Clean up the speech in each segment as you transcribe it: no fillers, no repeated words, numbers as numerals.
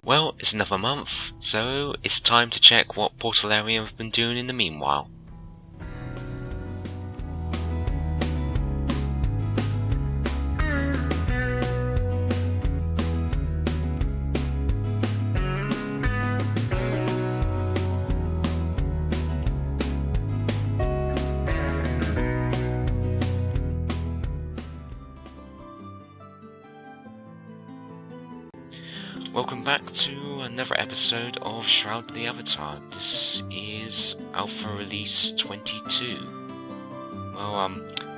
Well, it's another month, so it's time to check what Portal area have been doing in the meanwhile. Welcome back to another episode of Shroud the Avatar. This is Alpha Release 22. Well,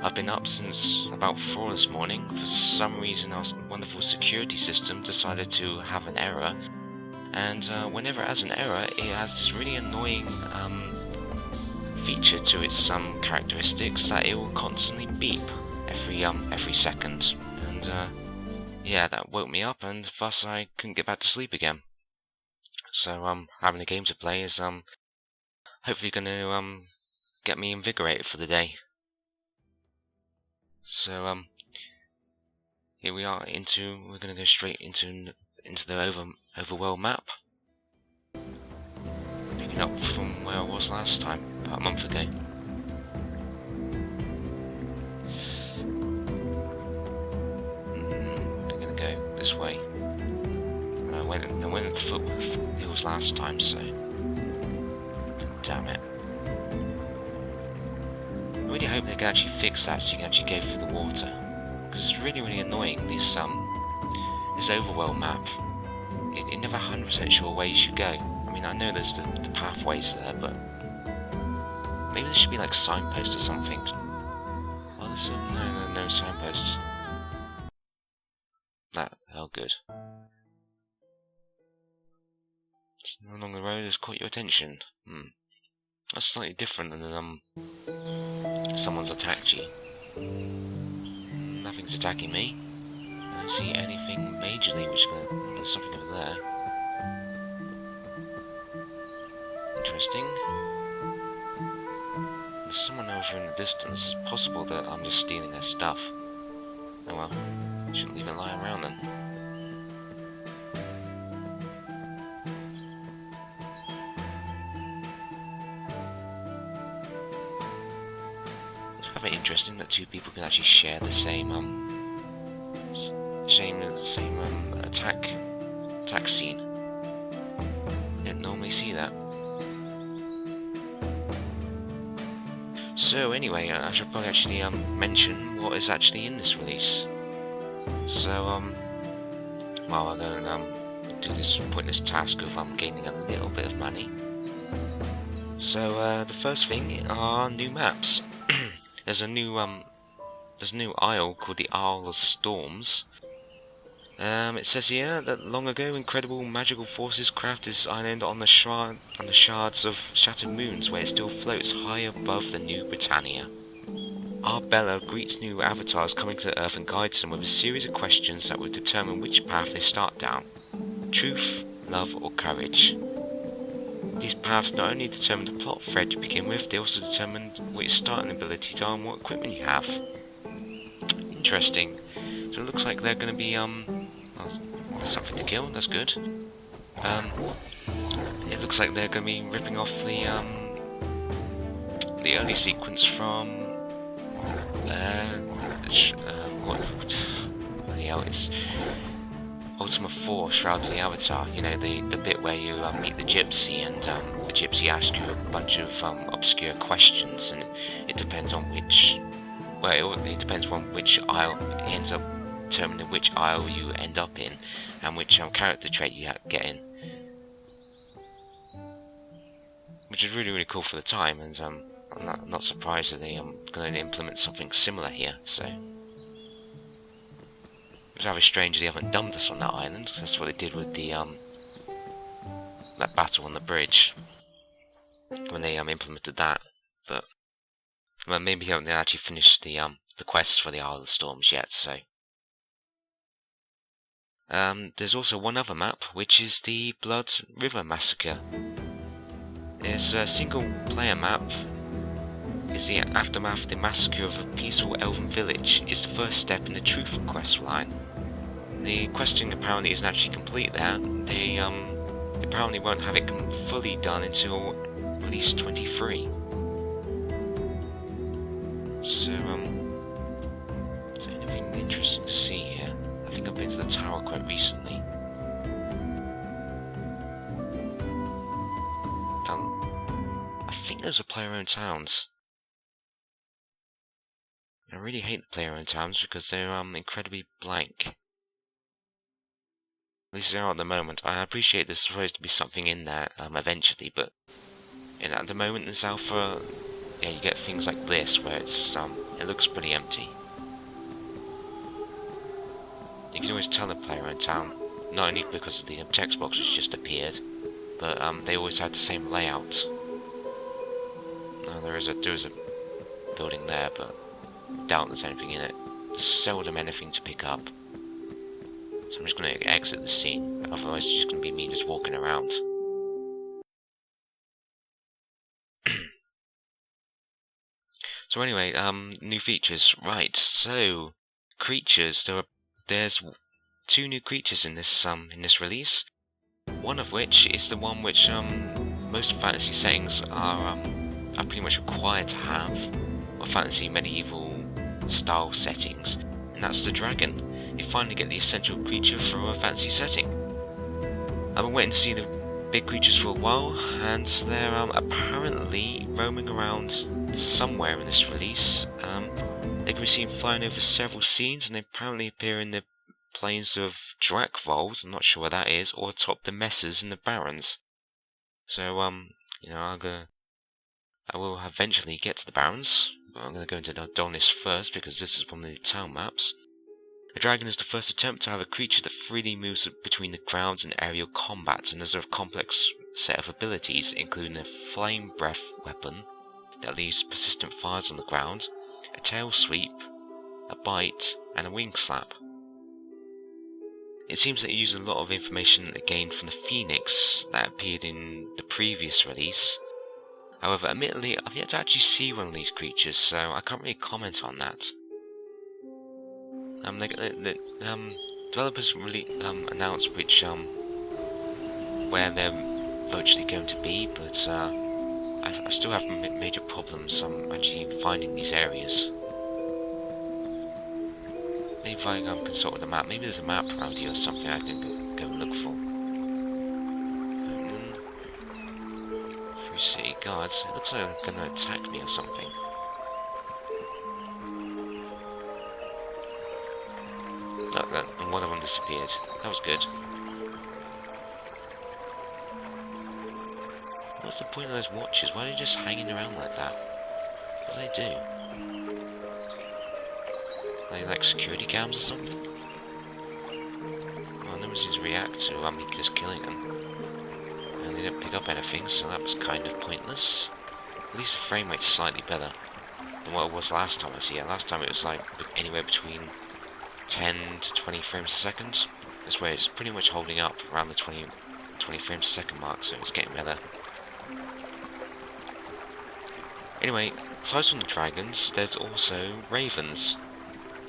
I've been up since about 4 this morning. For some reason our wonderful security system decided to have an error. And whenever it has an error, it has this really annoying feature to its characteristics that it will constantly beep every second. And yeah, that woke me up, and thus I couldn't get back to sleep again. So, having a game to play is, hopefully gonna, get me invigorated for the day. So, here we are we're gonna go straight into the overworld map. Picking up from where I was last time, about a month ago. This way. I went at the foot hills last time, so damn it. I really hope they can actually fix that so you can actually go through the water, because it's really annoying. This overworld map. It never 100% sure where you should go. I mean, I know there's the pathways there, but maybe there should be like signposts or something. Oh, there's no signposts. Oh, good. Something along the road has caught your attention. That's slightly different than someone's attacked you. Nothing's attacking me. I don't see anything majorly there's something over there. Interesting. There's someone over in the distance. It's possible that I'm just stealing their stuff. Oh well. Shouldn't leave it lying around then. It's quite interesting that two people can actually share the same attack scene. You don't normally see that. So anyway, I should probably actually mention what is actually in this release. So, well, I'm going to do this pointless task of gaining a little bit of money. So, the first thing are new maps. There's a new isle called the Isle of Storms. It says here that long ago, incredible magical forces crafted this island on the shards of shattered moons, where it still floats high above the new Britannia. Arbella greets new avatars coming to Earth and guides them with a series of questions that will determine which path they start down. Truth, love, or courage. These paths not only determine the plot thread you begin with, they also determine which starting ability to and what equipment you have. Interesting. So it looks like they're going to be, something to kill, that's good. It looks like they're going to be ripping off the early sequence from it's Ultima 4, Shroud the Avatar. You know, the bit where you meet the gypsy, and the gypsy asks you a bunch of obscure questions, and it depends on which. Well, it depends on which isle. It ends up determining which isle you end up in, and which character trait you get in, which is really cool for the time. And I'm not surprised that they're going to implement something similar here. So it's rather strange they haven't done this on that island, because that's what they did with the that battle on the bridge when they implemented that. But well, maybe they haven't actually finished the quests for the Isle of the Storms yet. So there's also one other map, which is the Blood River Massacre. It's a single-player map. Is the aftermath of the massacre of a peaceful elven village is the first step in the Truth quest line. the questing apparently isn't actually complete there. They apparently won't have it fully done until release 23. So is there anything interesting to see here? I think I've been to the tower quite recently. I think those are player-owned towns. I really hate the player-owned towns because they're incredibly blank. At least they are at the moment. I appreciate there's supposed to be something in there eventually, but at the moment in this alpha, yeah, you get things like this where it looks pretty empty. You can always tell a player-owned town, not only because of the text box which just appeared, but they always had the same layout. There is a building there, but I doubt there's anything in it. There's seldom anything to pick up. So I'm just going to exit the scene, otherwise it's just going to be me just walking around. So anyway, new features. Right, so creatures. There's 2 new creatures in this release. One of which is the one which most fantasy settings are pretty much required to have, or fantasy medieval style settings, and that's the dragon. You finally get the essential creature for a fantasy setting. I've been waiting to see the big creatures for a while, and they're apparently roaming around somewhere in this release. They can be seen flying over several scenes, and they apparently appear in the plains of Drakvold, I'm not sure where that is, or atop the Messers and the Barons. So, I will eventually get to the Barons, but I'm going to go into Adonis first because this is one of the town maps. A dragon is the first attempt to have a creature that freely moves between the ground and aerial combat, and has a complex set of abilities, including a flame breath weapon that leaves persistent fires on the ground, a tail sweep, a bite, and a wing slap. It seems that it uses a lot of information gained from the Phoenix that appeared in the previous release. However, admittedly, I've yet to actually see one of these creatures, so I can't really comment on that. The developers really announced where they're virtually going to be, but I still have major problems actually finding these areas. Maybe if I consult with the map, maybe there's a map around here or something I can go and look for. Through city guards, it looks like they're going to attack me or something. Look, and one of them disappeared. That was good. What's the point of those watches? Why are they just hanging around like that? What do they do? Are they like security cams or something? Well, no one seems to react to me just killing them. And they didn't pick up anything, so that was kind of pointless. At least the frame rate's slightly better than what it was last time I see it. Last time it was like anywhere between 10 to 20 frames a second. This way it's pretty much holding up around the 20 frames a second mark, so it's getting better. Anyway, aside from the dragons, there's also ravens.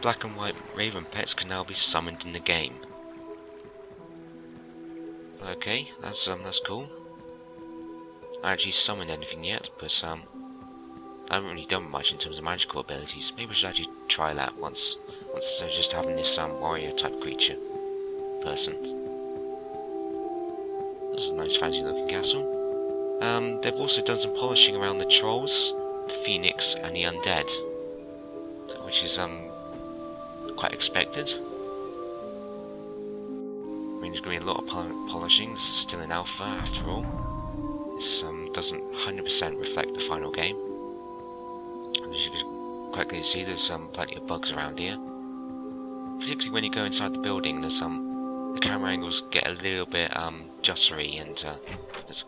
Black and white raven pets can now be summoned in the game. Okay, that's cool. I haven't actually summoned anything yet, but I haven't really done much in terms of magical abilities. Maybe I should actually try that once they're just having this warrior type creature person. This is a nice fancy looking castle. They've also done some polishing around the trolls, the phoenix, and the undead, which is quite expected. I mean, there's going to be a lot of polishing. This is still in alpha after all. This doesn't 100% reflect the final game. As you can quite clearly see, there's plenty of bugs around here. Particularly when you go inside the building, there's the camera angles get a little bit juddery, and there's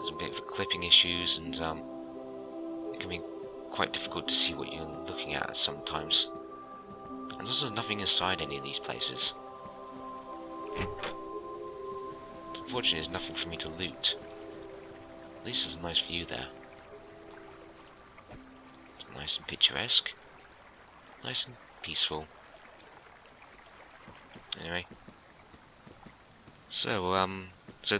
a bit of clipping issues, and it can be quite difficult to see what you're looking at sometimes. And there's also nothing inside any of these places. Unfortunately, there's nothing for me to loot. At least there's a nice view there. Nice and picturesque. Nice and peaceful. Anyway. So, so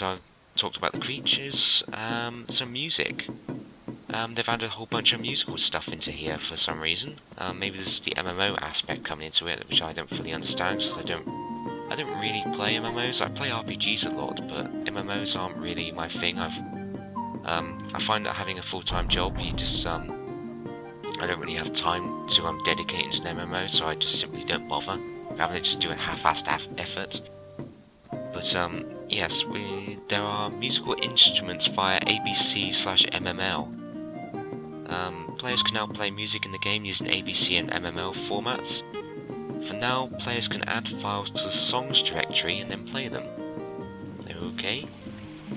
I talked about the creatures, some music. They've added a whole bunch of musical stuff into here for some reason. Maybe this is the MMO aspect coming into it, which I don't fully understand, because I don't really play MMOs. I play RPGs a lot, but MMOs aren't really my thing. I find that having a full-time job, I don't really have time to dedicate into the MMO, so I just simply don't bother. Rather than just do a half-assed effort. But yes, there are musical instruments via ABC/MML. Players can now play music in the game using ABC and MML formats. For now, players can add files to the songs directory and then play them. Okay.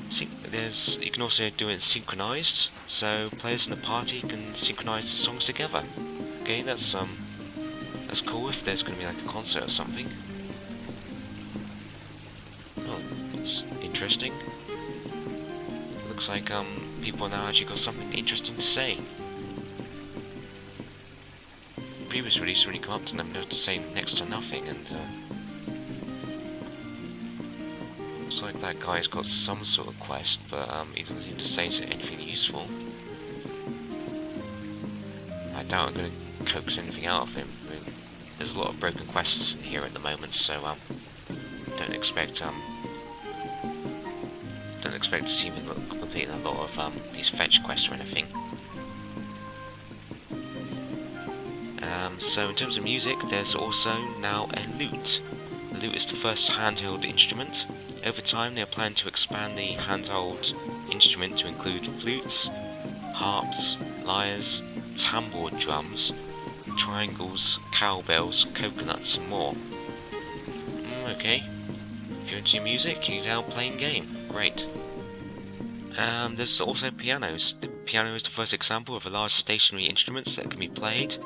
You can also do it synchronized, so players in the party can synchronize the songs together. Okay, that's cool if there's going to be like a concert or something. Oh, that's interesting. Looks like people now actually got something interesting to say. The previous release, when you come up to them, they have to say next to nothing, and looks like that guy's got some sort of quest, but he doesn't seem to say anything useful. I doubt I'm going to coax anything out of him. I mean, there's a lot of broken quests here at the moment, so don't expect to see me completing a lot of these fetch quests or anything. So in terms of music, there's also now a lute. The lute is the first handheld instrument. Over time, they are planning to expand the handheld instrument to include flutes, harps, lyres, tambour drums, triangles, cowbells, coconuts, and more. Okay. If you're into music, you can now play in game. Great. There's also pianos. The piano is the first example of a large stationary instruments that can be played.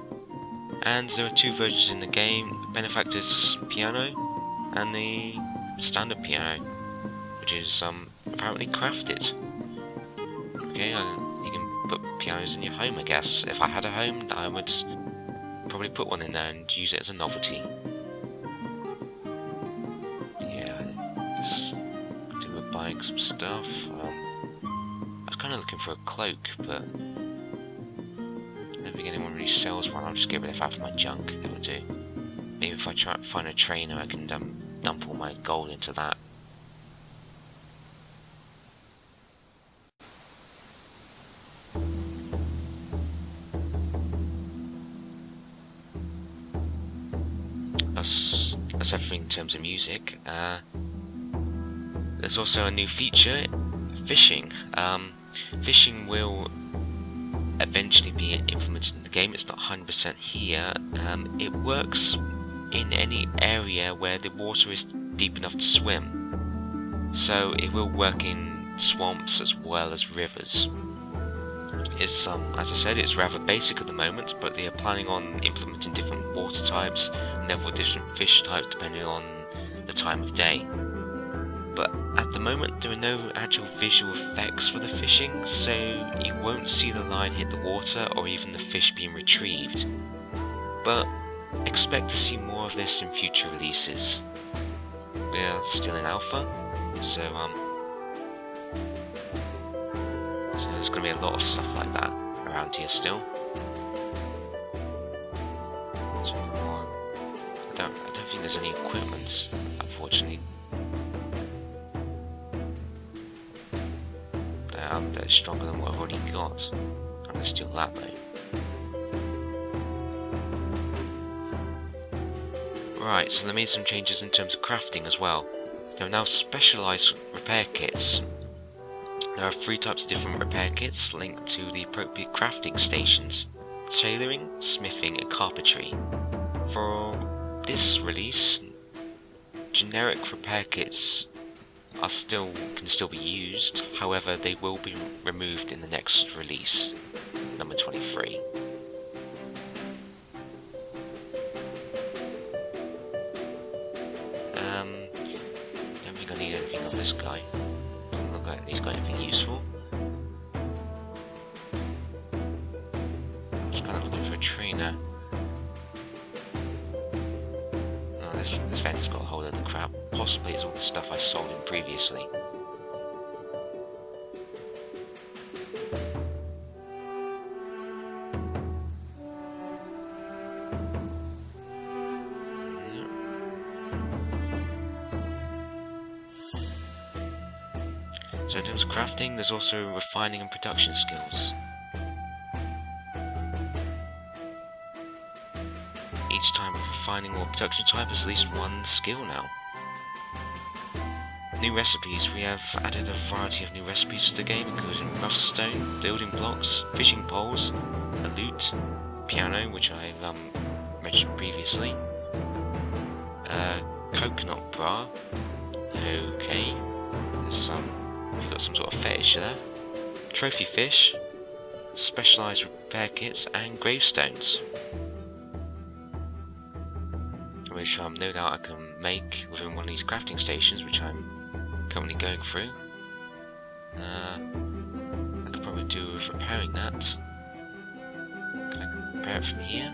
And there are two versions in the game, the Benefactor's piano and the standard piano, which is apparently crafted. Okay, you can put pianos in your home, I guess. If I had a home, I would probably put one in there and use it as a novelty. Yeah, just do with buying some stuff. I was kind of looking for a cloak, but I don't think anyone really sells one. I'll just get rid of half of my junk. That would do. Maybe if I try to find a trainer, I can dump all my gold into that. That's everything in terms of music. There's also a new feature, fishing. Fishing will eventually be implemented in the game. It's not 100% here. It works in any area where the water is deep enough to swim. So it will work in swamps as well as rivers. It's as I said, it's rather basic at the moment, but they are planning on implementing different water types and therefore different fish types depending on the time of day. But at the moment there are no actual visual effects for the fishing, so you won't see the line hit the water or even the fish being retrieved. But expect to see more of this in future releases. We're still in alpha, so there's going to be a lot of stuff like that around here still. So, I don't think there's any equipment, unfortunately. That is stronger than what I've already got. I'm going to steal that though. Right, so they made some changes in terms of crafting as well. There are now specialised repair kits. There are 3 types of different repair kits linked to the appropriate crafting stations: tailoring, smithing, and carpentry. For this release, generic repair kits can still be used, however they will be removed in the next release, number 23. Don't think I need anything on this guy. Doesn't look like he's got anything useful. Just kind of looking for a trainer. Oh, this vendor's got a hold of the crap. Possibly it's all the stuff I sold him previously. So in terms of crafting, there's also refining and production skills. Each type of refining or production type has at least one skill now. New recipes. We have added a variety of new recipes to the game, including rough stone, building blocks, fishing poles, a lute, piano, which I've mentioned previously, coconut bra. Okay, there's we've got some sort of fetish there. Trophy fish, specialised repair kits, and gravestones, which no doubt I can make within one of these crafting stations, which I'm currently going through. I could probably do with repairing that. Can I repair it from here?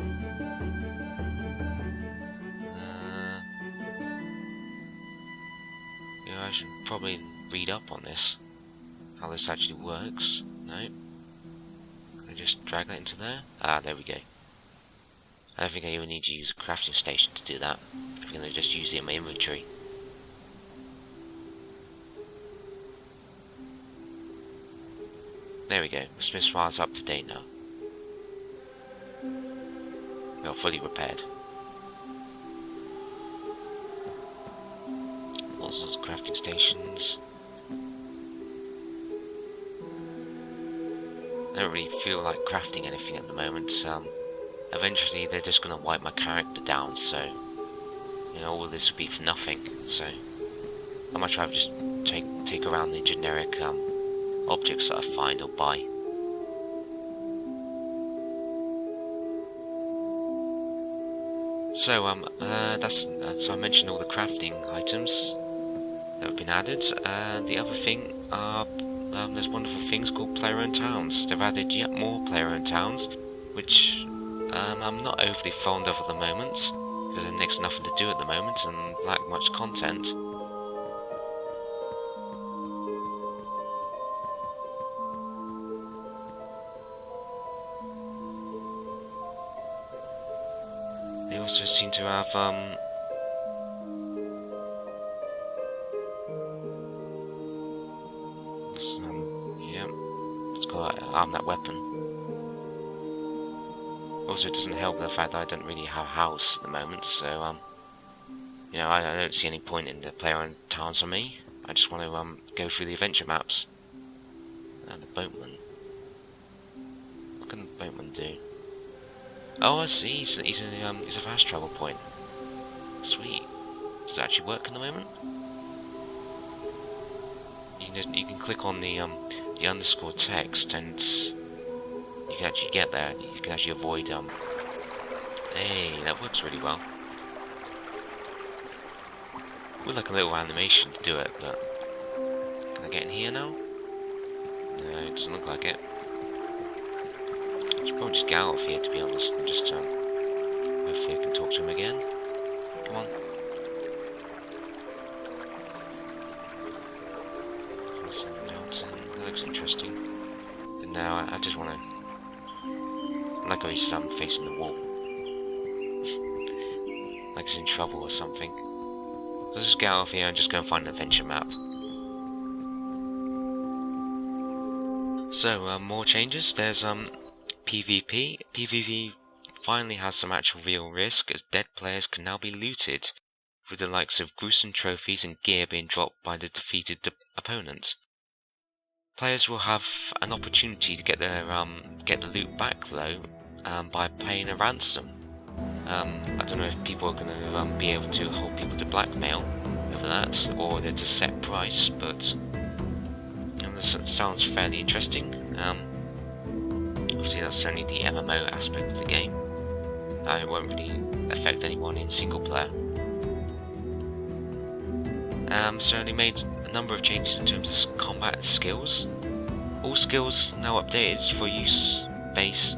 Yeah, I should probably read up on this, how this actually works. No. Can I just drag that into there? Ah, there we go. I don't think I even need to use a crafting station to do that. I'm going to just use it in my inventory. There we go. The Smith's file's up to date now. Well, fully repaired. All sorts of crafting stations. I don't really feel like crafting anything at the moment. Eventually they're just going to wipe my character down, so you know, all of this will be for nothing. So I'd much rather just take around the generic objects that I find or buy. So so I mentioned all the crafting items that have been added. The other thing are there's wonderful things called player-owned towns. They've added yet more player-owned towns, which I'm not overly fond of at the moment, because there's next to nothing to do at the moment and lack much content. They also seem to have yeah, it's got that weapon. Also, it doesn't help the fact that I don't really have a house at the moment, so you know, I don't see any point in the player-owned towns for me. I just want to go through the adventure maps. And the boatman. What can the boatman do? Oh, I see. He's a fast travel point. Sweet. Does it actually work in the moment? You can click on the underscore text and you can actually get there. You can actually avoid Hey, that works really well. Would like a little animation to do it, but can I get in here now? No, it doesn't look like it. I should probably just get out of here, to be honest, and just hopefully I can talk to him again. Come on. That's a mountain. That looks interesting. But now I just want to, like he's facing the wall. Like he's in trouble or something. Let's just get out of here and just go and find an adventure map. So, more changes. There's PvP. PvP finally has some actual real risk, as dead players can now be looted, with the likes of gruesome trophies and gear being dropped by the defeated opponent. Players will have an opportunity to get the loot back though, by paying a ransom. I don't know if people are going to be able to hold people to blackmail over that, or they're just set price, but this sounds fairly interesting. Obviously that's only the MMO aspect of the game. It won't really affect anyone in single player. So they made a number of changes in terms of combat skills. All skills now updated for use-based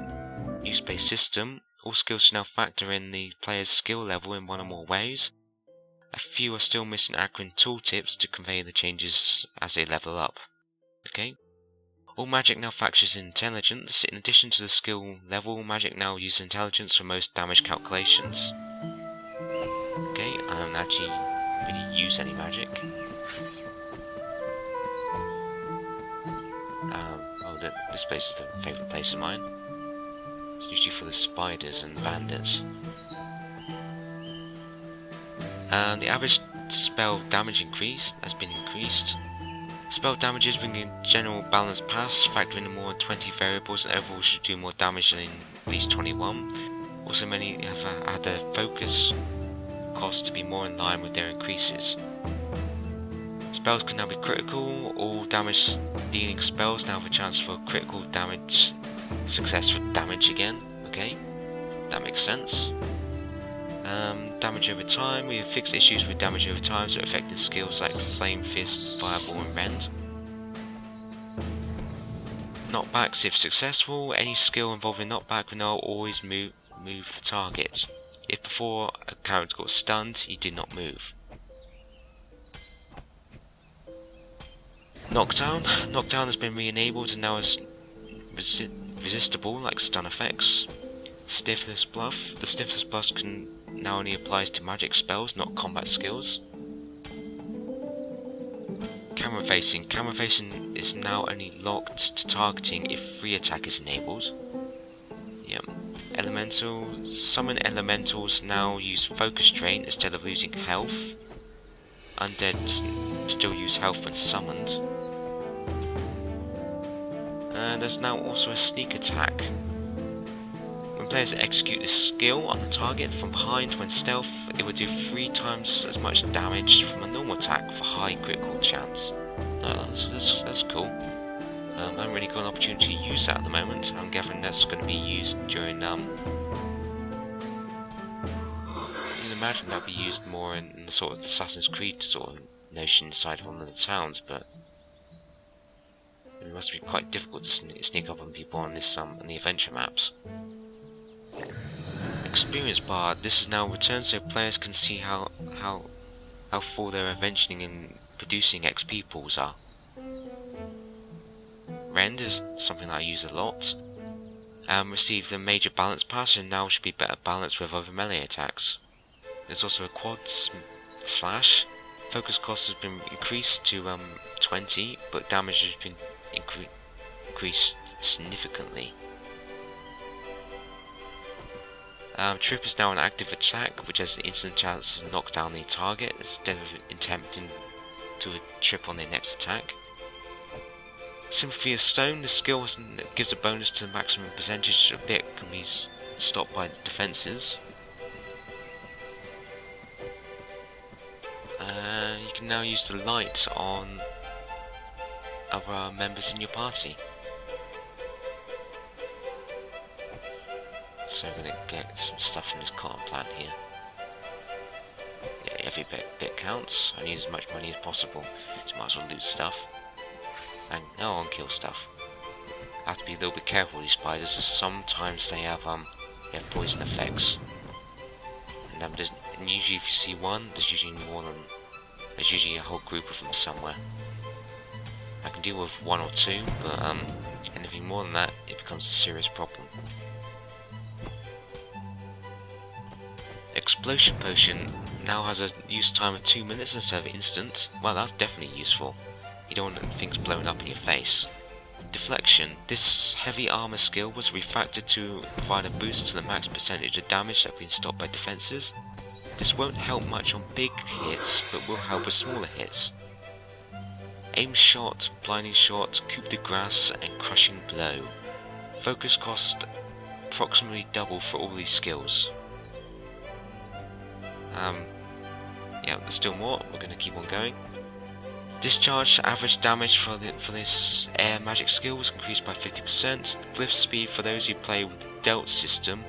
system. All skills should now factor in the player's skill level in one or more ways. A few are still missing accurate tooltips to convey the changes as they level up. Okay. All magic now factors in intelligence. In addition to the skill level, magic now uses intelligence for most damage calculations. Okay, I don't actually really use any magic. This place is the favourite place of mine. It's usually for the spiders and bandits. The average spell damage increase has been increased. Spell damages bring in general balance pass, factoring in more than 20 variables, and overall should do more damage than in at least 21. Also, many have had their focus cost to be more in line with their increases. Spells can now be critical. All damage dealing spells now have a chance for critical damage success for damage again. Okay, that makes sense. Damage over time. We have fixed issues with damage over time, so affecting skills like Flame, Fist, Fireball and Rend. Knockbacks if successful. Any skill involving knockback will now always move the target. If before a character got stunned, he did not move. Knockdown. Knockdown has been re-enabled and now is resistible like stun effects. Stiffness buff. The stiffness buff can now only applies to magic spells, not combat skills. Camera facing. Camera facing is now only locked to targeting if free attack is enabled. Yep. Elemental. Summon elementals now use focus drain instead of losing health. Undead still use health when summoned. And there's now also a sneak attack. When players execute this skill on the target from behind when stealth, it will do 3 times as much damage from a normal attack for high critical chance. That's cool. I haven't really got an opportunity to use that at the moment. I'm gathering that's going to be used during you can imagine that'll be used more in the sort of Assassin's Creed sort of notion inside one of the towns, but it must be quite difficult to sneak up on people on this on the adventure maps. Experience bar. This is now returned so players can see how full their adventuring and producing XP pools are. Rend is something that I use a lot. Received a major balance pass and now should be better balanced with other melee attacks. There's also a quad slash. Focus cost has been increased to 20, but damage has been increased significantly. Trip is now an active attack, which has an instant chance to knock down the target instead of attempting to trip on their next attack. Sympathy of Stone, the skill gives a bonus to the maximum percentage of bit can be stopped by defences. You can now use the light on other members in your party. So I'm going to get some stuff from this cotton plant here. Yeah, every bit counts. I need as much money as possible, so might as well loot stuff. And no one kill stuff. I have to be a little bit careful with these spiders, as sometimes they have poison effects. And usually if you see one, there's usually a whole group of them somewhere. I can deal with 1 or 2, but anything more than that, it becomes a serious problem. Explosion Potion now has a use time of 2 minutes instead of instant. Well, that's definitely useful. You don't want things blown up in your face. Deflection. This heavy armor skill was refactored to provide a boost to the max percentage of damage that can be stopped by defenses. This won't help much on big hits, but will help with smaller hits. Aim Shot, Blinding Shot, Coup de Grace, and Crushing Blow. Focus cost approximately double for all these skills. Yeah, there's still more. We're going to keep on going. Discharge. Average damage for this air magic skill was increased by 50%. Glyph speed for those who play with the Dealt system.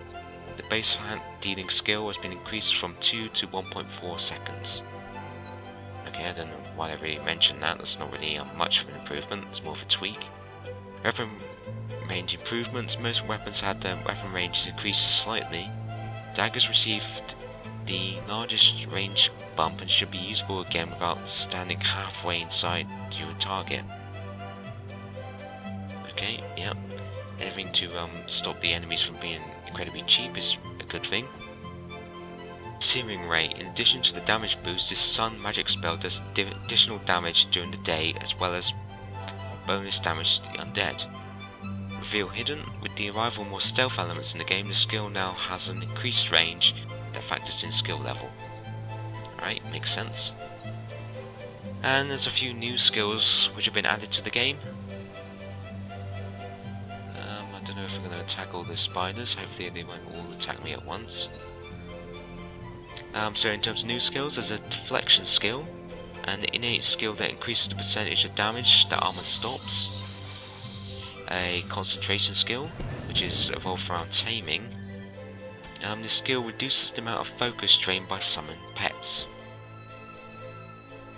The base hand dealing skill has been increased from 2 to 1.4 seconds. Okay, I don't know why I really mentioned that. That's not really much of an improvement. It's more of a tweak. Weapon range improvements. Most weapons had their weapon ranges increased slightly. Daggers received the largest range bump and should be usable again without standing halfway inside your target. Okay, yep. Anything to stop the enemies from being incredibly cheap is a good thing. Searing Ray. In addition to the damage boost, this sun magic spell does additional damage during the day as well as bonus damage to the undead. Reveal Hidden. With the arrival of more stealth elements in the game, the skill now has an increased range that factors in skill level. Alright, makes sense. And there's a few new skills which have been added to the game. I don't know if I'm going to attack all the spiders. Hopefully they won't all attack me at once. So in terms of new skills, there's a deflection skill, and the innate skill that increases the percentage of damage that armor stops. A concentration skill, which is evolved around taming. This skill reduces the amount of focus drained by summoned pets.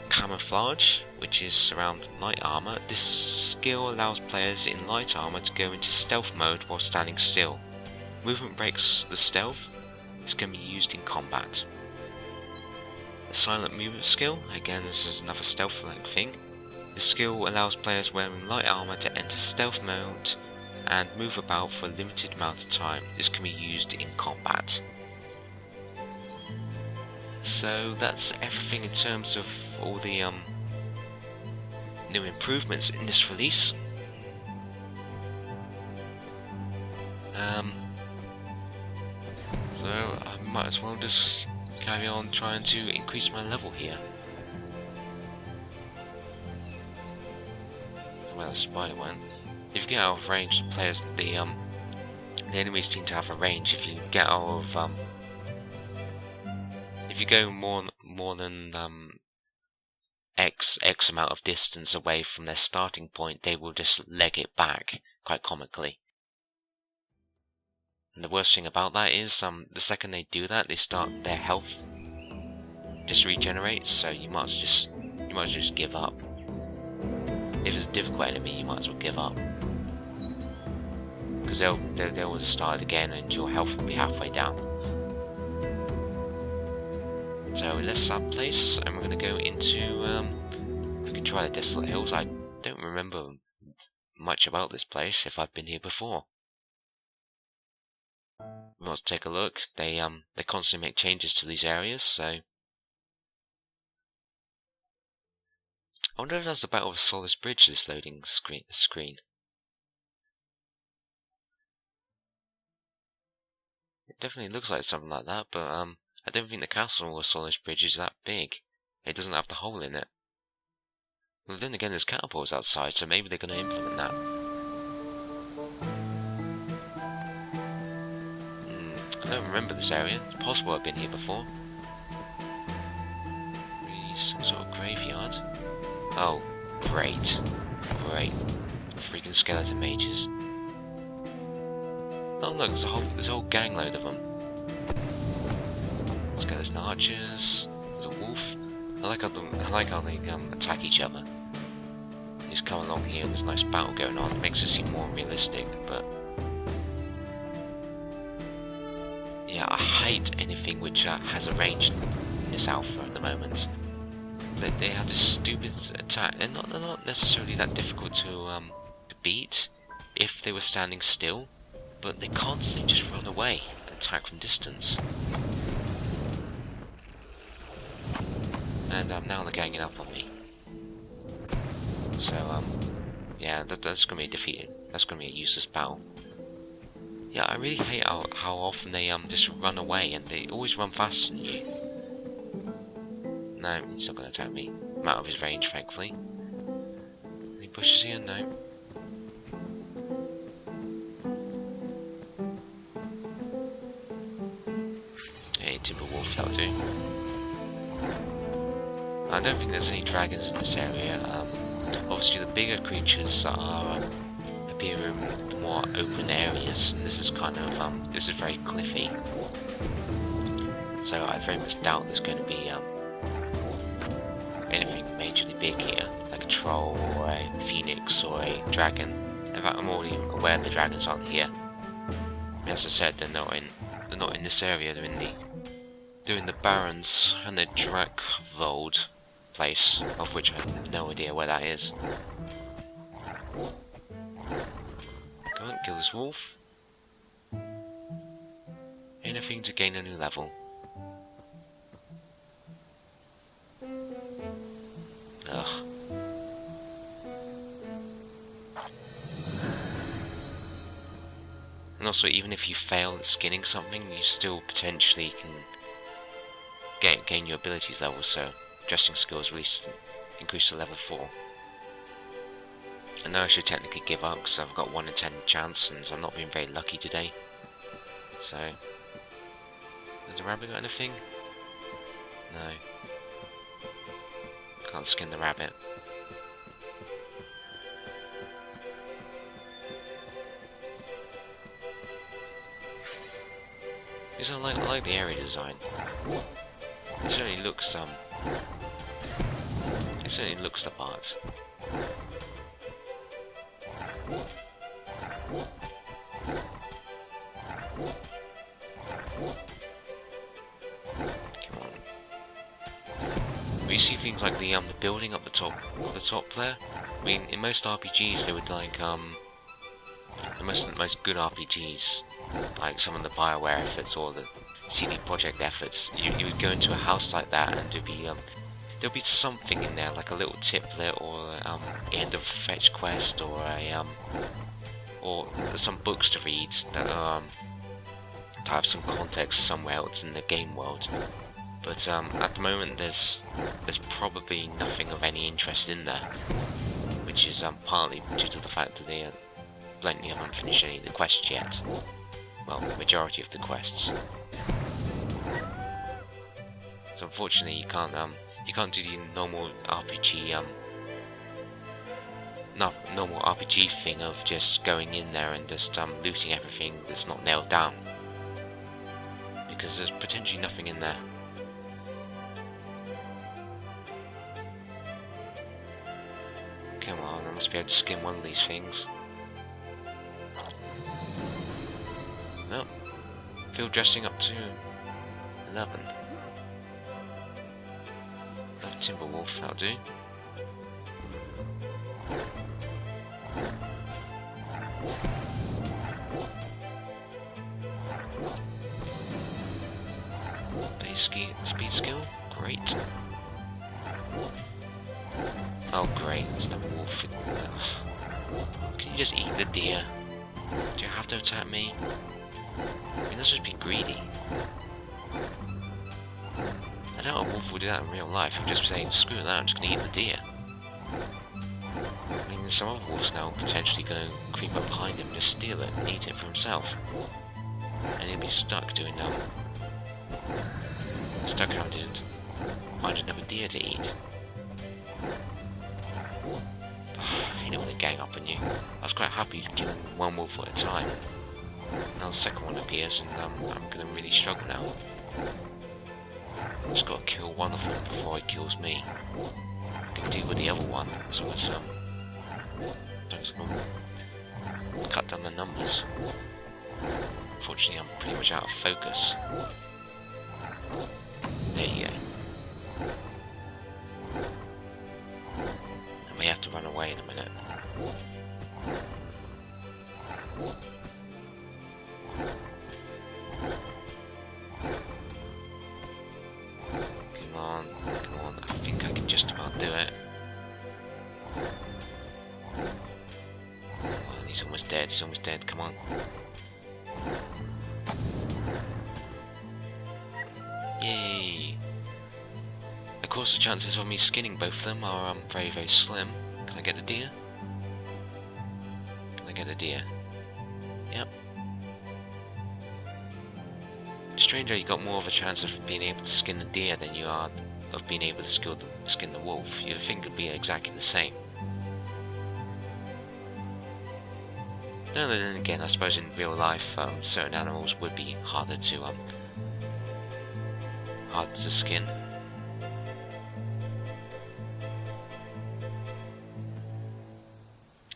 Camouflage, which is around light armor. This skill allows players in light armor to go into stealth mode while standing still. Movement breaks the stealth. This can be used in combat. The silent movement skill, again this is another stealth-like thing. This skill allows players wearing light armor to enter stealth mode and move about for a limited amount of time. This can be used in combat. So that's everything in terms of all the new improvements in this release. So I might as well just carry on trying to increase my level here. Where the spider went. If you get out of range, the players, the enemies seem to have a range. If you get out of, if you go more than X amount of distance away from their starting point, they will just leg it back, quite comically. And the worst thing about that is, the second they do that, they start their health just regenerates. So you might as well just give up. If it's a difficult enemy, you might as well give up, because they'll start again, and your health will be halfway down. So we left that place, and we're going to go into. We can try the Desolate Hills. I don't remember much about this place if I've been here before. Let's take a look. They constantly make changes to these areas, so I wonder if that's the Battle of Solace Bridge, this loading screen. It definitely looks like something like that, but I don't think the castle or Solace Bridge is that big. It doesn't have the hole in it. Well, then again, there's catapults outside, so maybe they're going to implement that. I don't remember this area. It's possible I've been here before. Maybe some sort of graveyard. Oh, great. Great. Freaking skeleton mages. Oh look, there's a whole gang load of them. Skeleton archers. There's a wolf. I like how they attack each other. They just come along here and there's a nice battle going on. It makes it seem more realistic, but yeah, I hate anything which has a range in this alpha at the moment. They have this stupid attack. They're not necessarily that difficult to beat if they were standing still, but they constantly just run away and attack from distance. And now they're ganging up on me. So yeah, that's gonna be defeated. That's gonna be a useless battle. Yeah, I really hate how often they just run away, and they always run faster than you. No, he's not going to attack me. I'm out of his range, thankfully. Any bushes here? No. Hey, Timber Wolf, that'll do. I don't think there's any dragons in this area. Obviously, the bigger creatures appear in the more open areas. And this is kind of this is very cliffy. So I very much doubt there's going to be anything majorly big here, like a troll or a phoenix or a dragon. In fact, I'm already aware the dragons aren't here. As I said, they're not in this area. They're in the doing the Barons and the Drakvold place, of which I have no idea where that is. Go on, kill this wolf. Anything to gain a new level. Ugh. And also, even if you fail at skinning something, you still potentially can gain your abilities level, so dressing skills increase to level 4. And now I should technically give up, because I've got 1 in 10 chance, and I'm not being very lucky today. So, has the rabbit got anything? No. Can't skin the rabbit. I like the area design. It certainly looks the part. Come on. We see things like the building up the top there. I mean, in most RPGs they would like the most good RPGs, like some of the BioWare efforts or the CD Projekt efforts, you would go into a house like that and there'll be something in there, like a little tiplet or end of a fetch quest or or some books to read that to have some context somewhere else in the game world. But at the moment there's probably nothing of any interest in there, which is partly due to the fact that they blatantly haven't finished any of the quests yet. Well, the majority of the quests. So unfortunately, you can't do the normal RPG normal RPG thing of just going in there and just looting everything that's not nailed down, because there's potentially nothing in there. Come on, I must be able to skin one of these things. Nope. Field dressing up to 11. Timberwolf, that'll do. Speed skill, great. Oh great, there's no wolf. Can you just eat the deer? Do you have to attack me? I mean, let's just be greedy. I doubt a wolf would do that in real life. He'd just say, screw that, I'm just gonna eat the deer. I mean, some other wolves now are potentially gonna creep up behind him and just steal it and eat it for himself. And he'll be stuck doing stuck having to find another deer to eat. I hate it when they gang up on you. I was quite happy killing one wolf at a time. Now the second one appears and I'm gonna really struggle now. Just gotta kill one of them before he kills me. I can deal with the other one, so it's cut down the numbers. Unfortunately, I'm pretty much out of focus. There you go. I may have to run away in a minute. Come on, I think I can just about do it. Oh, he's almost dead, come on. Yay! Of course the chances of me skinning both of them are very, very slim. Can I get a deer? Can I get a deer? Yep. Strangely, you got more of a chance of being able to skin the deer than you are of being able to skin the wolf. You'd think it'd be exactly the same. No, then again, I suppose in real life, certain animals would be harder to skin.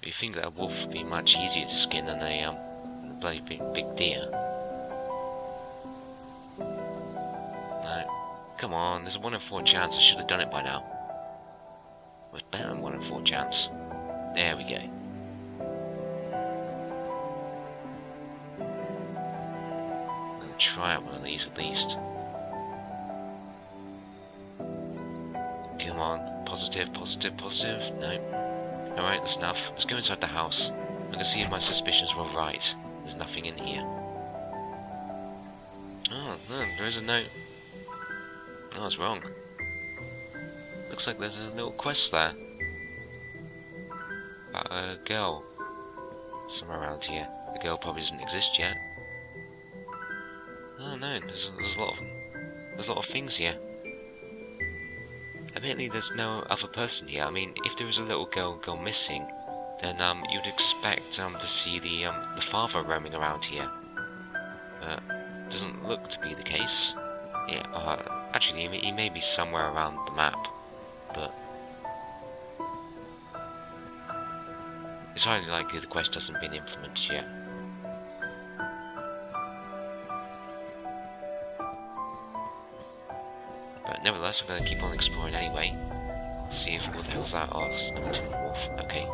You think that a wolf would be much easier to skin than a bloody big deer? No. Come on, there's a 1 in 4 chance. I should have done it by now. Well, it's better than 1 in 4 chance. There we go. I'm going to try out one of these at least. Come on. Positive, positive, positive. No. Alright, that's enough. Let's go inside the house. I can see if my suspicions were right. There's nothing in here. Oh, no, there is a note. Oh, I was wrong. Looks like there's a little quest there. About a girl. Somewhere around here. The girl probably doesn't exist yet. Oh no, there's a lot of things here. Admittedly, there's no other person here. I mean, if there was a little girl gone missing, then you'd expect to see the father roaming around here. But it doesn't look to be the case. Yeah, actually, he may be somewhere around the map, but it's highly likely the quest hasn't been implemented yet. But nevertheless, I'm going to keep on exploring anyway. See if what the hell's that? Oh, it's number 2 wolf. Okay.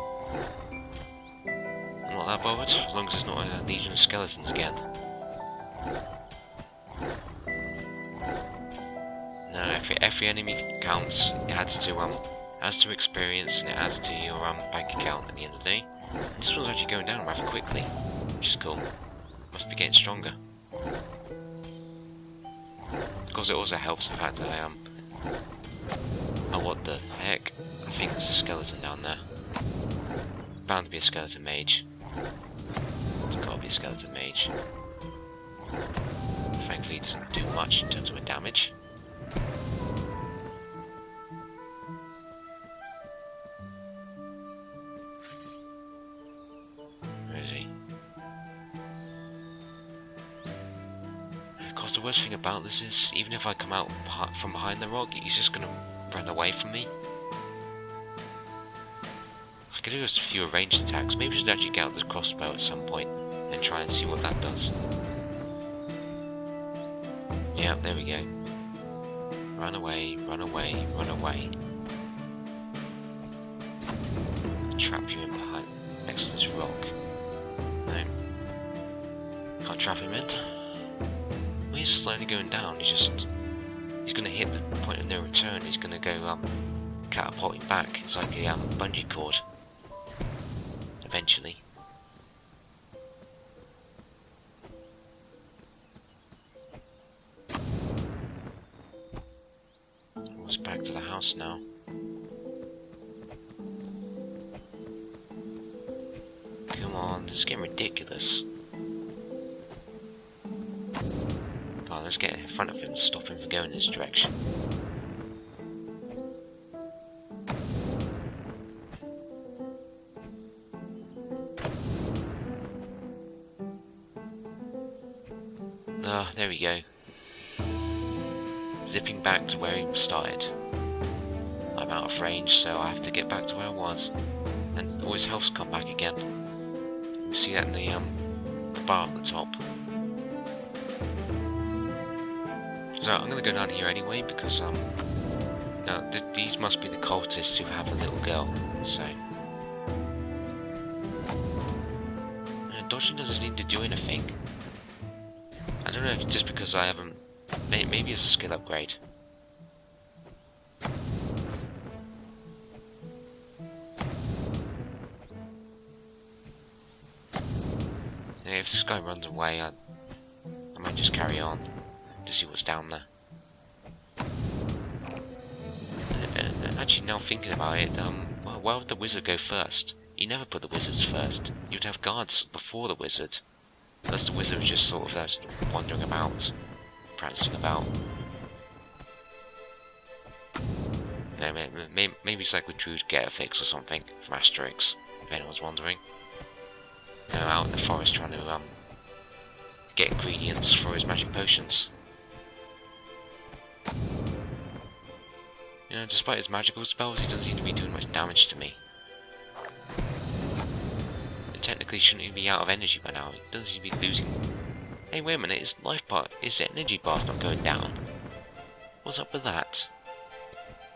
I'm not that bothered, as long as it's not a legion of skeletons again. No, every enemy counts. It adds to experience, and it adds to your bank account at the end of the day. And this one's actually going down rather quickly, which is cool. Must be getting stronger. Of course, it also helps the fact that oh, what the heck? I think there's a skeleton down there. Bound to be a skeleton mage. There's gotta be a skeleton mage. Thankfully, it doesn't do much in terms of damage. Where is he? Of course, the worst thing about this is, even if I come out from behind the rock, he's just gonna run away from me. I could do a few ranged attacks. Maybe I should actually get out the crossbow at some point and try and see what that does. Yeah, there we go. Run away, run away, run away. Trap you in behind, next to this rock. No. Can't trap him in. Well, he's slowly going down. He's gonna hit the point of no return. He's gonna go catapulting back. It's like a bungee cord. Eventually. It's back to the house now. Come on, this is getting ridiculous. Oh, let's get in front of him to stop him from going in this direction. Ah, there we go. Zipping back to where he started. I'm out of range, so I have to get back to where I was. And all his health's come back again. You see that in the bar at the top. So I'm gonna go down here anyway because now these must be the cultists who have a little girl. So dodging doesn't need to do anything. I don't know if just because I haven't. Maybe it's a skill upgrade. Yeah, if this guy runs away, I might just carry on to see what's down there. Actually, now thinking about it, well, why would the wizard go first? You never put the wizards first. You'd have guards before the wizard. Unless the wizard was just sort of there wandering about, prancing about. You know, maybe it's like with Shroud get a fix or something from Asterix, if anyone's wondering. You know, out in the forest trying to get ingredients for his magic potions. You know, despite his magical spells, he doesn't seem to be doing much damage to me. Technically shouldn't even be out of energy by now. He doesn't seem to be losing. Hey, wait a minute, his energy bar's not going down. What's up with that?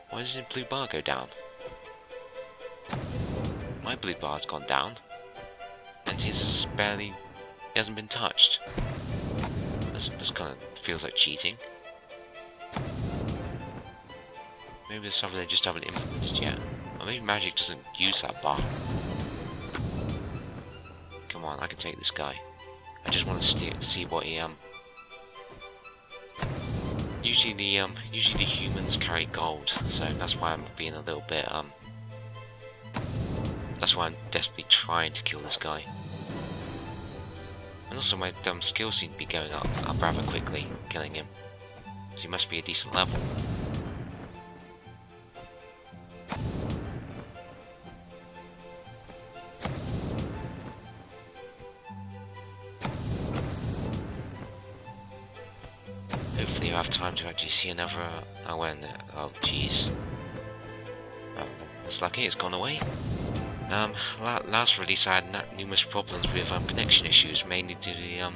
Why does his blue bar go down? My blue bar's gone down. And his is barely... He hasn't been touched. This kind of feels like cheating. Maybe there's something they just haven't implemented yet. Or maybe Magic doesn't use that bar. Come on, I can take this guy. I just want to see what he Usually the humans carry gold, so that's why I'm being a little bit that's why I'm desperately trying to kill this guy. And also my skills seem to be going up rather quickly, killing him. So he must be a decent level. Hopefully I have time to actually see another... oh jeez. It's lucky it's gone away. Last release I had numerous problems with connection issues, mainly due to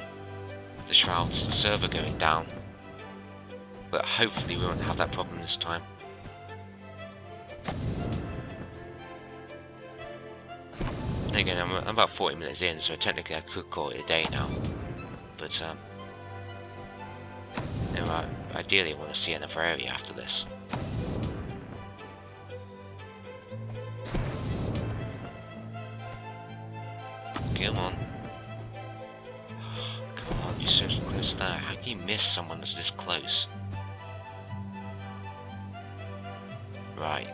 the Shroud server going down. But hopefully we won't have that problem this time. Again, I'm about 40 minutes in, so technically I could call it a day now. But anyway, ideally I want to see another area after this. Come on. Come on, you're so close there. How can you miss someone that's this close? Right.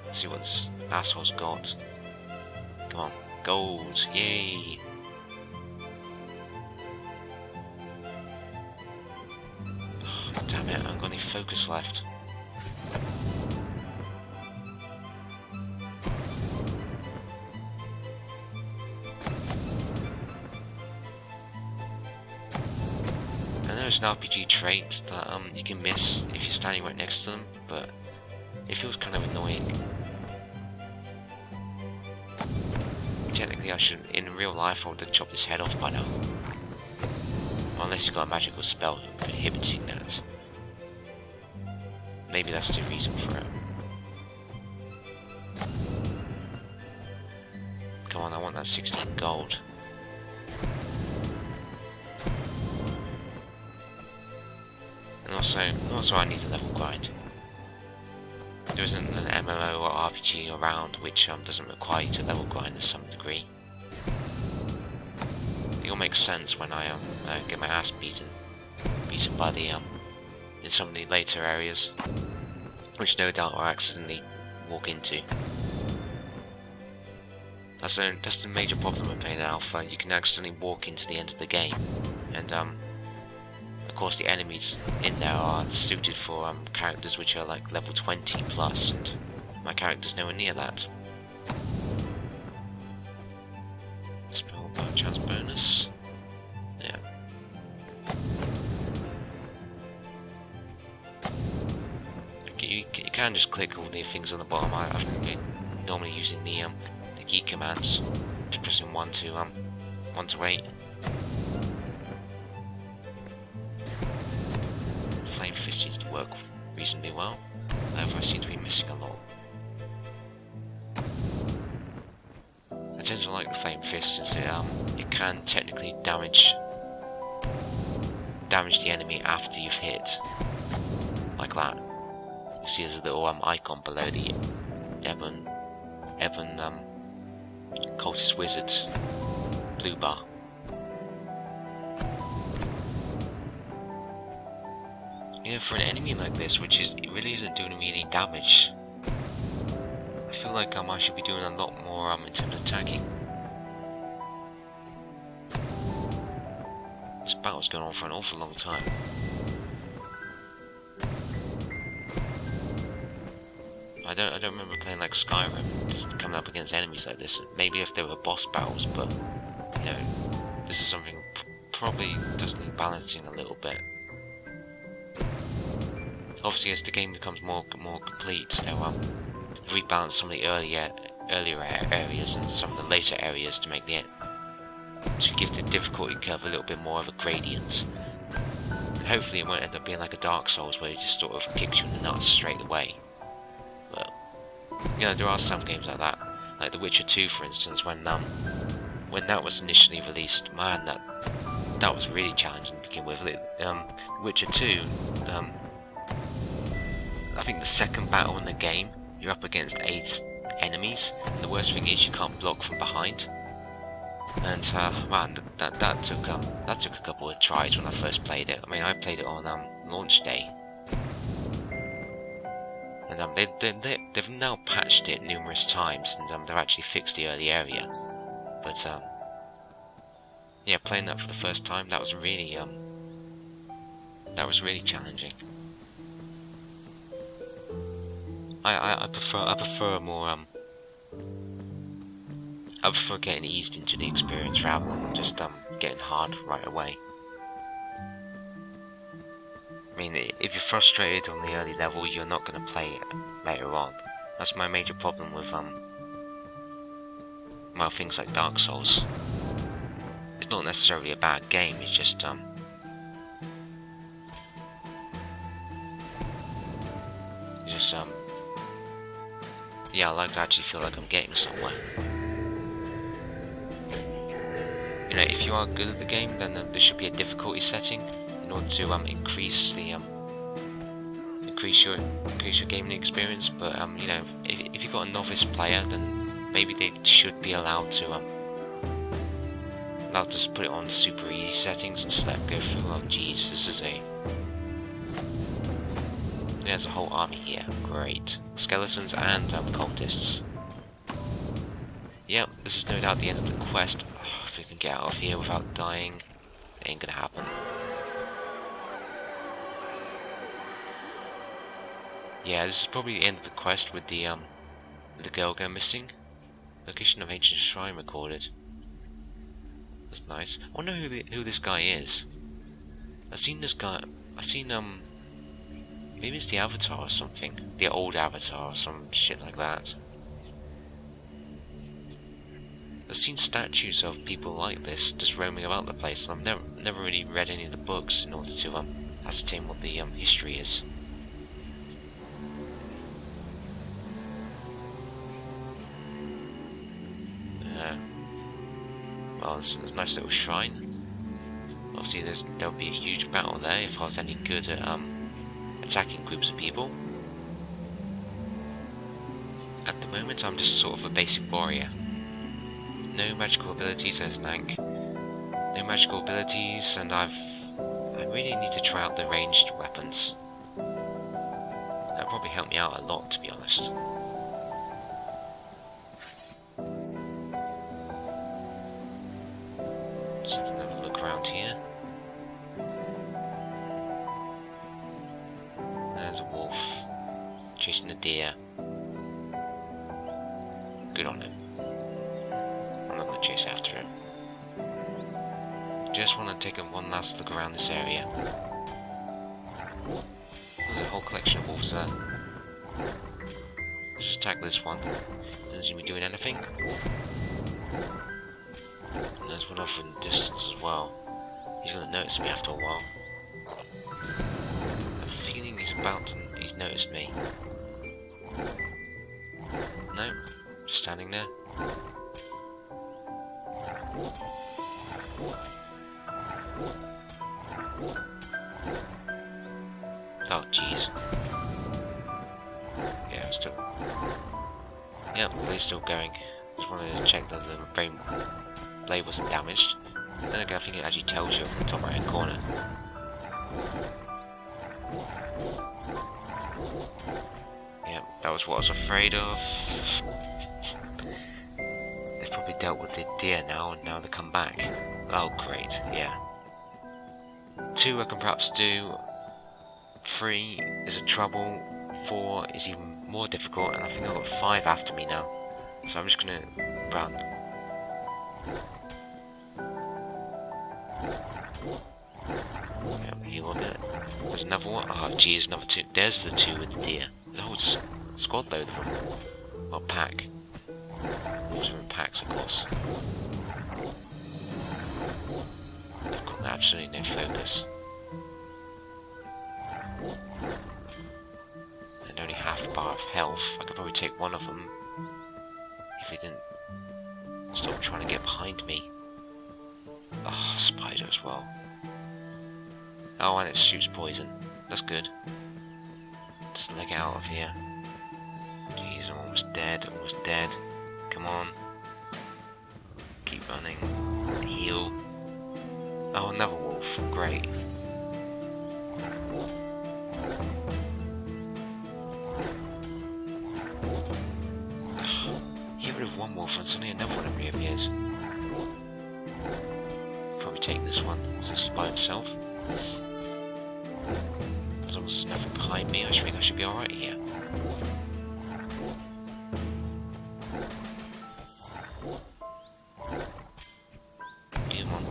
Let's see what this asshole's got. Come on. Gold. Yay. Damn it, I haven't got any focus left. I know it's an RPG trait that you can miss if you're standing right next to them, but it feels kind of annoying. Technically I should, in real life I would have chopped his head off by now. Unless you've got a magical spell prohibiting that. Maybe that's the reason for it. Come on, I want that 16 gold. And also I need a level grind. There isn't an MMO or RPG around which doesn't require you to level grind to some degree. It all makes sense when I get my ass beaten by the in some of the later areas, which no doubt I'll accidentally walk into. That's the major problem with playing Alpha. You can accidentally walk into the end of the game, and of course the enemies in there are suited for characters which are like level 20 plus, and my character's nowhere near that. Spell by chance bonus. Yeah. You can just click all the things on the bottom. I've been normally using the key commands, just pressing 1 to 8. Flame Fist seems to work reasonably well. However, I seem to be missing a lot. I tend to like the Flame Fist as it can technically damage the enemy after you've hit, like that. You see there's a little icon below the Ebon Cultist Wizard's blue bar. You know, for an enemy like this, it really isn't doing me any damage, I feel like I should be doing a lot more in terms of attacking. This battle's going on for an awful long time. I don't remember playing like Skyrim, coming up against enemies like this. Maybe if there were boss battles, but you know, this is something probably does need balancing a little bit. Obviously, as the game becomes more complete, they'll rebalance some of the earlier areas and some of the later areas to give the difficulty curve a little bit more of a gradient. hopefully it won't end up being like a Dark Souls where it just sort of kicks you in the nuts straight away. But you know, there are some games like that, like The Witcher 2, for instance. When that was initially released, man, that was really challenging to begin with. The Witcher 2, I think the second battle in the game, you're up against 8 enemies, and the worst thing is you can't block from behind. And man, that took a couple of tries when I first played it. I mean, I played it on launch day, and they've now patched it numerous times, and they've actually fixed the early area. But yeah, playing that for the first time, that was really challenging. I prefer more I prefer getting eased into the experience rather than just getting hard right away. I mean, if you're frustrated on the early level, you're not going to play it later on. That's my major problem with well, things like Dark Souls. It's not necessarily a bad game, it's just yeah, I like to actually feel like I'm getting somewhere. You know, if you are good at the game, then there should be a difficulty setting in order to increase your gaming experience. But you know, if you've got a novice player, then maybe they should be allowed to just put it on super easy settings and just let them go through. Oh jeez, there's a whole army here. Great. Skeletons and cultists. Yep, this is no doubt the end of the quest. Oh, if we can get out of here without dying, it ain't gonna happen. Yeah, this is probably the end of the quest with the girl going missing. Location of ancient shrine recorded. That's nice. I wonder who this guy is. I've seen this guy. Maybe it's the Avatar or something. The old Avatar or some shit like that. I've seen statues of people like this just roaming about the place, and I've never really read any of the books in order to ascertain what the history is. Well, this is a nice little shrine. Obviously, there'll be a huge battle there if I was any good at attacking groups of people. At the moment, I'm just sort of a basic warrior. No magical abilities as Nank. No magical abilities, and I really need to try out the ranged weapons. That'll probably help me out a lot, to be honest. Just have another look around here. There's a wolf chasing a deer. Good on him. I'm not going to chase after him. Just want to take one last look around this area. There's a whole collection of wolves there. Let's just attack this one. Doesn't seem to be doing anything. And there's one off in the distance as well. He's going to notice me after a while. I'm feeling he's noticed me. No, just standing there. Oh jeez. Yeah, still. Yep, blade's still going. Just wanted to check that the blade wasn't damaged. Then again, I think it actually tells you in the top right hand corner. Yep, that was what I was afraid of. They've probably dealt with the deer now, and now they come back. Oh great, yeah. 2 I can perhaps do. 3 is a trouble. 4 is even more difficult, and I think I've got 5 after me now. So I'm just gonna run. Yep, heal a bit. There's another one. Oh geez, another 2. There's the 2 with the deer. There's a whole squad load of them. Well, pack. Also in packs, of course. They've got absolutely no focus. bar of health. I could probably take one of them if he didn't stop trying to get behind me. Oh, spider as well. Oh, and it shoots poison. That's good. Just leg out of here. Jeez, I'm almost dead, almost dead. Come on. Keep running. Heal. Oh, another wolf. Great. Get rid of one wolf and suddenly another one reappears. Probably take this one, just by itself. As long as there's nothing behind me, I think I should be alright here. Come on.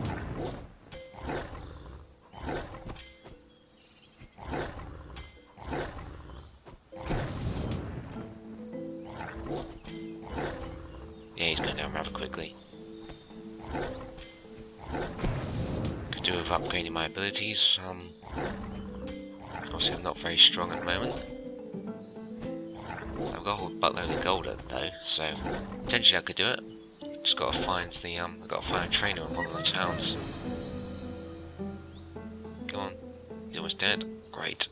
Yeah, he's going down rather quickly. Could do with upgrading my abilities. Obviously I'm not very strong at the moment. I've got a whole buttload of gold though, so potentially I could do it. Just gotta find the I've gotta find a trainer in one of the towns. Come on. He's almost dead. Great.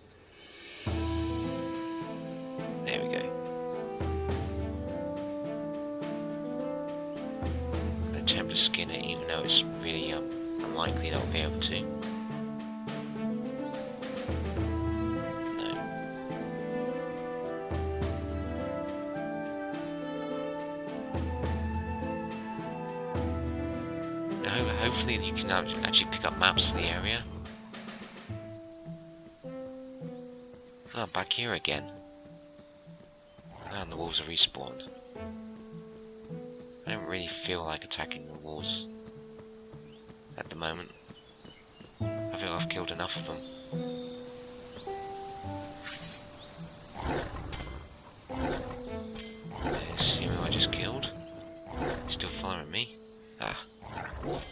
There we go. Attempt to skin it, even though it's really unlikely that I'll be able to. No. Hopefully you can actually pick up maps of the area. Oh, back here again. Oh, and the wolves are respawned. I don't really feel like attacking the wolves at the moment. I feel I've killed enough of them. There's him who I just killed. He's still following me. Ah. Well,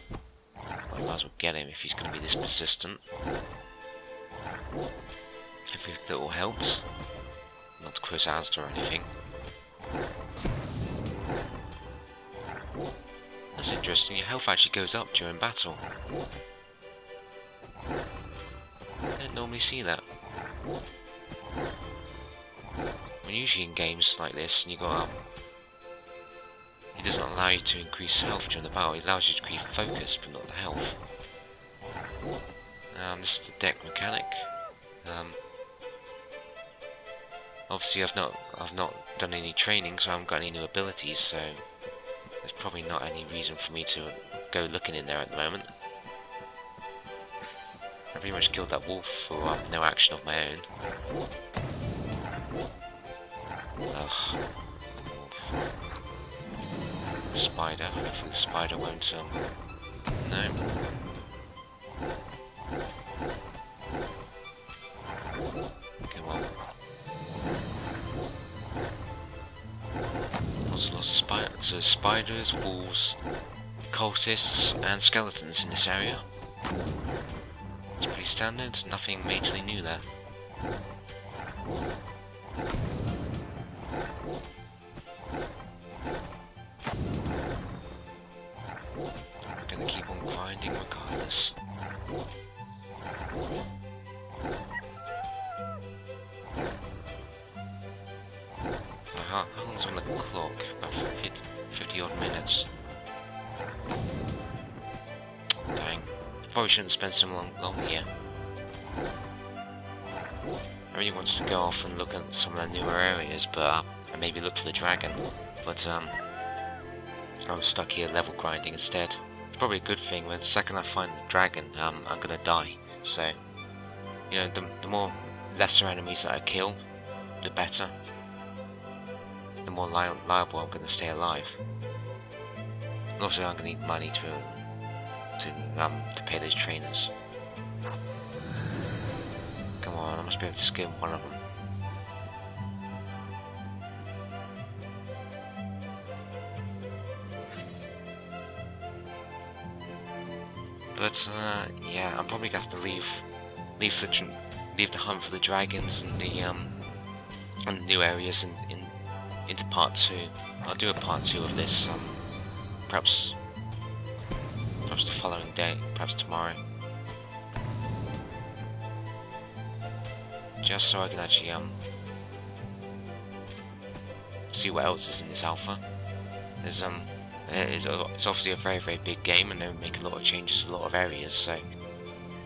I might as well get him if he's going to be this persistent. Every little helps. Not to quiz Asda or anything. That's interesting, your health actually goes up during battle. I don't normally see that. When usually in games like this, and you got it doesn't allow you to increase health during the battle, it allows you to increase focus, but not the health. This is the deck mechanic. Obviously I've not done any training, so I haven't got any new abilities, so there's probably not any reason for me to go looking in there at the moment. I pretty much killed that wolf for no action of my own. Ugh. Wolf. Spider. Hopefully the spider won't, no. Come on. Also lots of spiders. So spiders, wolves, cultists, and skeletons in this area. It's pretty standard, nothing majorly new there. We're gonna keep on grinding regardless. How long's on the clock? About 50 odd minutes. Dang. Probably shouldn't spend so long here. I really wanted to go off and look at some of the newer areas, but and maybe look for the dragon. But I was stuck here level grinding instead. It's probably a good thing. Where the second I find the dragon, I'm gonna die. So, you know, the more lesser enemies that I kill, the better. The more liable I'm gonna stay alive. And also, I'm gonna need money to pay those trainers. Come on, I must be able to skin one of them. But yeah, I'm probably gonna have to leave the hunt for the dragons and the and new areas into part 2. I'll do a part 2 of this, perhaps the following day, perhaps tomorrow. Just so I can actually see what else is in this alpha. There's it's obviously a very, very big game, and they'll make a lot of changes to a lot of areas, so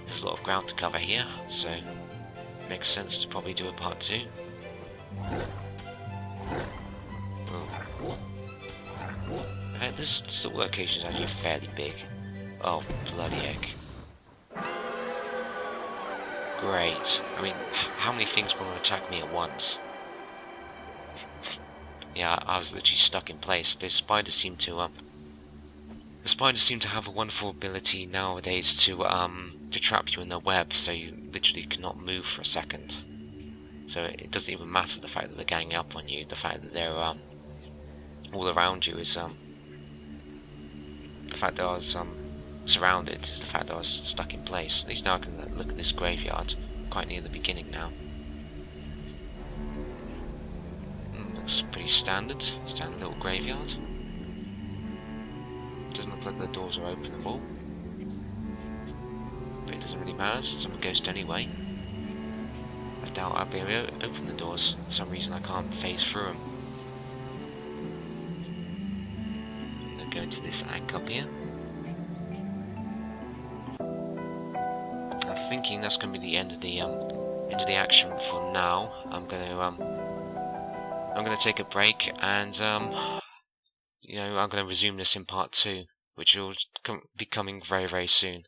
there's a lot of ground to cover here, so it makes sense to probably do a part 2. This location is actually fairly big. Oh, bloody heck. Great. I mean, how many things want to attack me at once? Yeah, I was literally stuck in place. The spiders seem to have a wonderful ability nowadays to trap you in their web, so you literally cannot move for a second. So it doesn't even matter the fact that they're ganging up on you. The fact that they're all around you is the fact that I was surrounded is the fact that I was stuck in place. At least now I can look at this graveyard quite near the beginning now. Looks pretty standard little graveyard. Doesn't look like the doors are openable, but it doesn't really matter since I'm a ghost anyway. I doubt I'll be able to open the doors. For some reason I can't phase through them. I'm gonna go into this ank up here. I'm thinking that's gonna be the end of the action for now. I'm gonna take a break, and you know, I'm gonna resume this in part 2, which will be coming very, very soon.